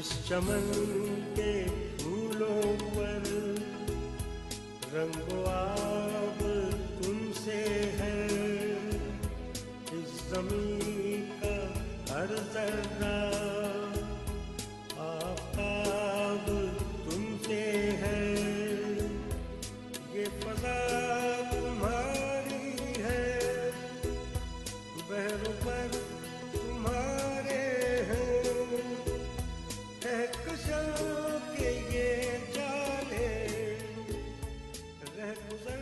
इस चमन के फूलों पर रंगो आब तुमसे है, इस ज़मीं का हर ज़र्रा आफ़ताब तुमसे है, ये फ़ज़ा तुम्हारी है, बहरों पर तुम्हारे कहकशां के ये जाले रहगुज़र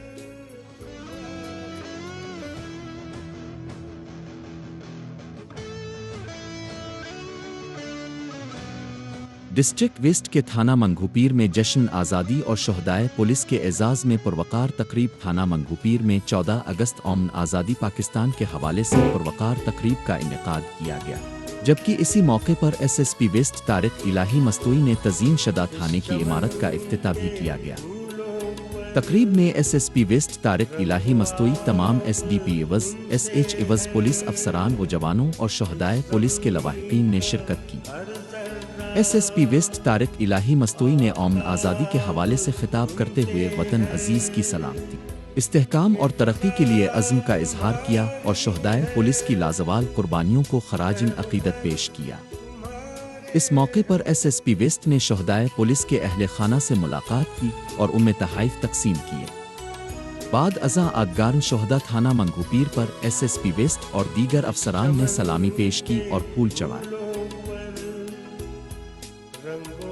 डिस्ट्रिक्ट वेस्ट के थाना मंगूपीर में जश्न आज़ादी और शोहदाए पुलिस के एजाज़ में पुरवकार तकरीब। थाना मंगूपीर में 14 अगस्त अमन आज़ादी पाकिस्तान के हवाले से पुरवकार तकरीब का इनेकाद किया गया, जबकि इसी मौके पर एसएसपी वेस्ट तारिक इलाही मस्तूई ने तज़ीम शदा थाने की इमारत का इफ्तिताह भी किया गया। तकरीब में एसएसपी वेस्ट तारिक इलाही मस्तूई, तमाम एसडीपी इवज़, एसएच इवज़, पुलिस अफसरान व जवानों और शोहदाए पुलिस के लवाहिकीन ने शिरकत की। एसएसपी वेस्ट तारिक इलाही मस्तूई ने अमन आज़ादी के हवाले से खिताब करते हुए वतन अजीज़ की सलामती, इस्तेहकाम और तरक्की के लिए अज़्म का इजहार किया और शोहदाए पुलिस की लाजवाल कुर्बानियों को खराजिन अक़ीदत पेश किया। इस मौके पर एसएसपी वेस्ट ने शोहदाए पुलिस के अहले खाना से मुलाकात की और उनमें तहाइफ तकसीम किए। बाद अज़ा आदगार शोहदा थाना मंगूपीर पर एसएसपी वेस्ट और दीगर अफसरान ने सलामी पेश की और फूल चढ़ाए। रंगो